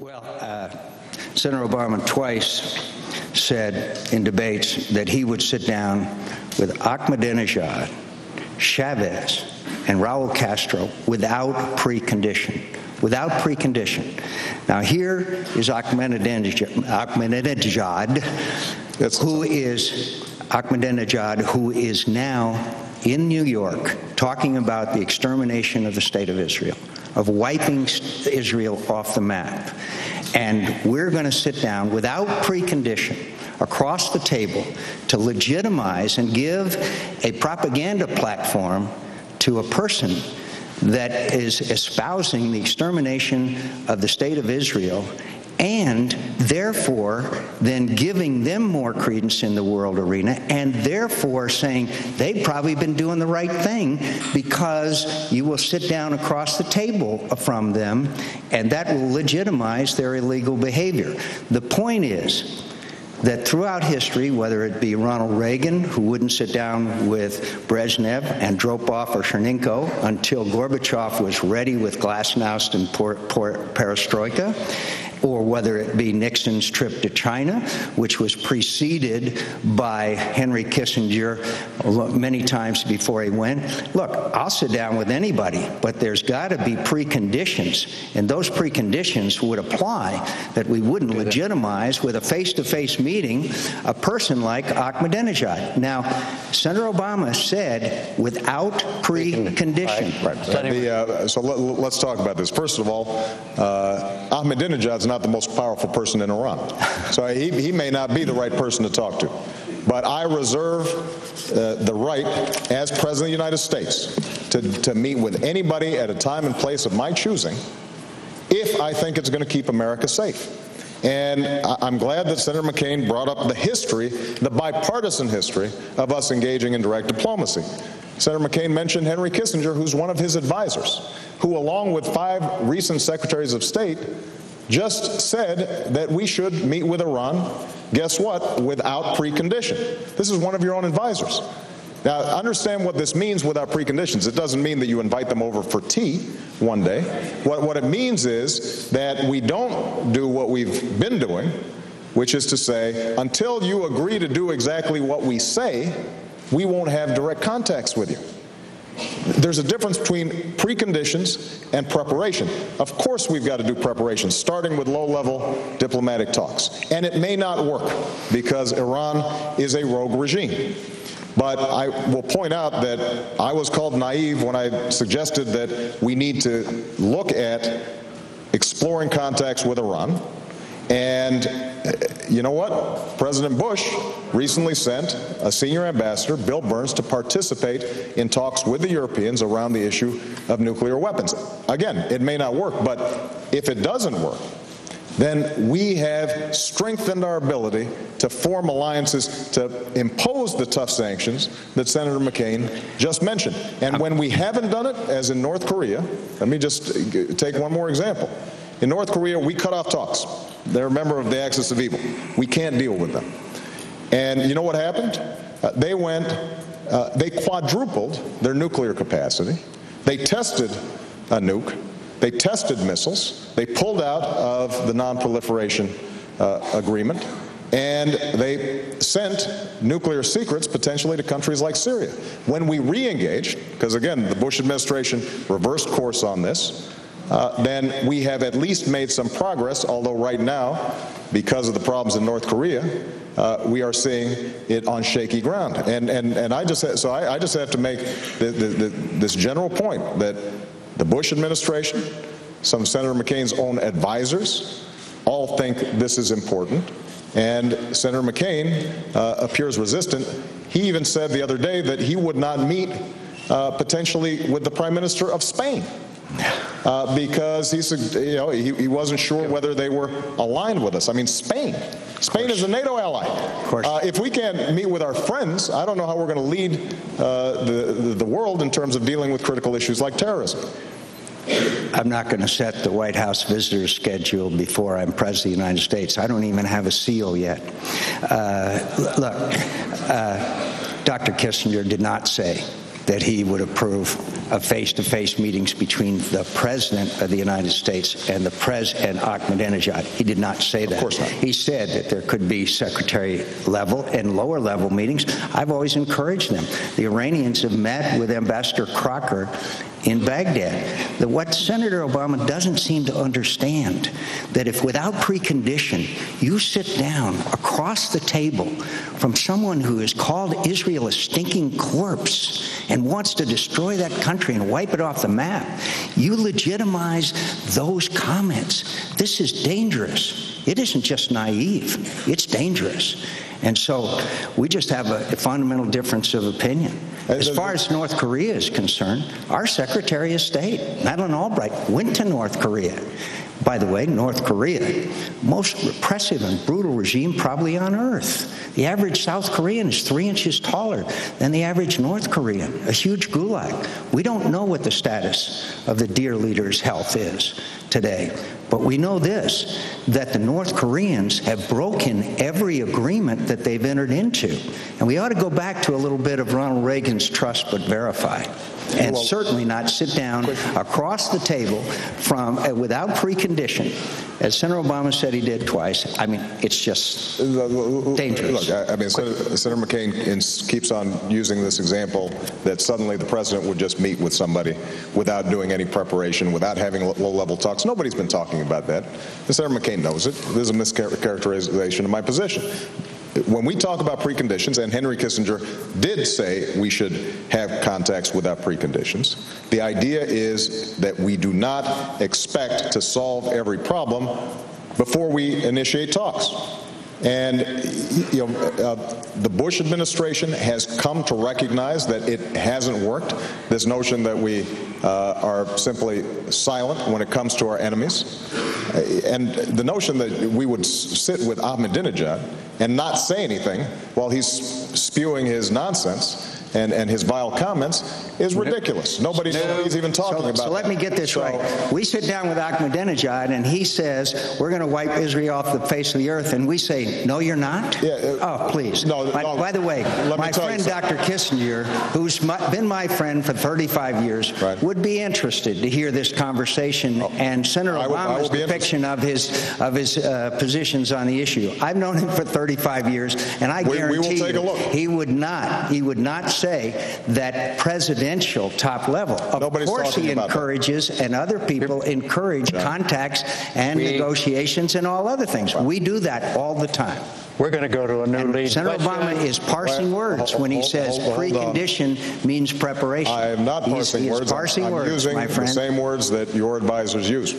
Well, Senator Obama twice said in debates that he would sit down with Ahmadinejad, Chavez, and Raul Castro without precondition. Without precondition. Now here is Ahmadinejad, who is now in New York talking about the extermination of the state of Israel, of wiping Israel off the map. And we're going to sit down without precondition across the table to legitimize and give a propaganda platform to a person that is espousing the extermination of the state of Israel, and therefore then giving them more credence in the world arena, and therefore saying they've probably been doing the right thing because you will sit down across the table from them, and that will legitimize their illegal behavior. The point is that throughout history, whether it be Ronald Reagan, who wouldn't sit down with Brezhnev, Andropov, or Chernenko until Gorbachev was ready with glasnost and perestroika, or whether it be Nixon's trip to China, which was preceded by Henry Kissinger many times before he went. Look, I'll sit down with anybody, but there's got to be preconditions, and those preconditions would apply that we wouldn't legitimize with a face-to-face meeting a person like Ahmadinejad. Now, Senator Obama said without precondition. Right. So let's talk about this. First of all, Ahmadinejad's not the most powerful person in Iran. So he may not be the right person to talk to. But I reserve the right, as President of the United States, to meet with anybody at a time and place of my choosing if I think it's going to keep America safe. And I'm glad that Senator McCain brought up the history, the bipartisan history, of us engaging in direct diplomacy. Senator McCain mentioned Henry Kissinger, who's one of his advisors, who, along with 5 recent secretaries of state, just said that we should meet with Iran, guess what, without precondition. This is one of your own advisors. Now, understand what this means without preconditions. It doesn't mean that you invite them over for tea one day. What it means is that we don't do what we've been doing, which is to say, until you agree to do exactly what we say, we won't have direct contacts with you. There's a difference between preconditions and preparation. Of course we've got to do preparation, starting with low-level diplomatic talks. And it may not work because Iran is a rogue regime. But I will point out that I was called naive when I suggested that we need to look at exploring contacts with Iran. And you know what? President Bush recently sent a senior ambassador, Bill Burns, to participate in talks with the Europeans around the issue of nuclear weapons. Again, it may not work, but if it doesn't work, then we have strengthened our ability to form alliances to impose the tough sanctions that Senator McCain just mentioned. And when we haven't done it, as in North Korea, let me just take one more example. In North Korea, we cut off talks. They're a member of the Axis of Evil. We can't deal with them. And you know what happened? They quadrupled their nuclear capacity. They tested a nuke. They tested missiles. They pulled out of the non-proliferation agreement. And they sent nuclear secrets potentially to countries like Syria. When we re-engaged, because again, the Bush administration reversed course on this, then we have at least made some progress, although right now, because of the problems in North Korea, we are seeing it on shaky ground. And I just have to make this general point that the Bush administration, some of Senator McCain's own advisors, all think this is important. And Senator McCain appears resistant. He even said the other day that he would not meet potentially with the Prime Minister of Spain. Because he wasn't sure whether they were aligned with us. I mean, Spain is a NATO ally. Of course. If we can't meet with our friends, I don't know how we're going to lead the world in terms of dealing with critical issues like terrorism. I'm not going to set the White House visitor schedule before I'm President of the United States. I don't even have a seal yet. Look, Dr. Kissinger did not say that he would approve of face-to-face meetings between the President of the United States and and Ahmadinejad. He did not say that. Of course not. He said that there could be secretary-level and lower-level meetings. I've always encouraged them. The Iranians have met with Ambassador Crocker in Baghdad. What Senator Obama doesn't seem to understand, that if without precondition you sit down across the table from someone who has called Israel a stinking corpse and wants to destroy that country and wipe it off the map, you legitimize those comments. This is dangerous. It isn't just naive. It's dangerous. And so we just have a fundamental difference of opinion. As far as North Korea is concerned, our Secretary of State, Madeleine Albright, went to North Korea. By the way, North Korea, most repressive and brutal regime probably on earth. The average South Korean is 3 inches taller than the average North Korean, a huge gulag. We don't know what the status of the dear leader's health is today. But we know this, that the North Koreans have broken every agreement that they've entered into. And we ought to go back to a little bit of Ronald Reagan's trust but verify. And certainly not sit down across the table from without precondition, as Senator Obama said he did twice. I mean, it's just dangerous. Look, I mean, Senator McCain keeps on using this example that suddenly the president would just meet with somebody without doing any preparation, without having low-level talks. Nobody's been talking about that. And Senator McCain knows it. This is a mischaracterization of my position. When we talk about preconditions, and Henry Kissinger did say we should have contacts without preconditions, the idea is that we do not expect to solve every problem before we initiate talks. And the Bush administration has come to recognize that it hasn't worked. This notion that we are simply silent when it comes to our enemies, and the notion that we would sit with Ahmadinejad and not say anything while he's spewing his nonsense and his vile comments is ridiculous. Nobody's even talking about So let me get this right. We sit down with Ahmadinejad and he says, we're going to wipe Israel off the face of the earth, and we say, no, you're not? Yeah, oh, please. By the way, my friend Dr. Kissinger, who's been my friend for 35 years, would be interested to hear this conversation and Senator Obama's depiction of his positions on the issue. I've known him for 35 years, and I guarantee you he would not say that presidential top level. Of course he encourages, and other people encourage contacts and negotiations and all other things. We do that all the time. We're going to go to a new lead. Senator Obama is parsing words when he says precondition means preparation. I am not parsing words. I'm using the same words that your advisors use.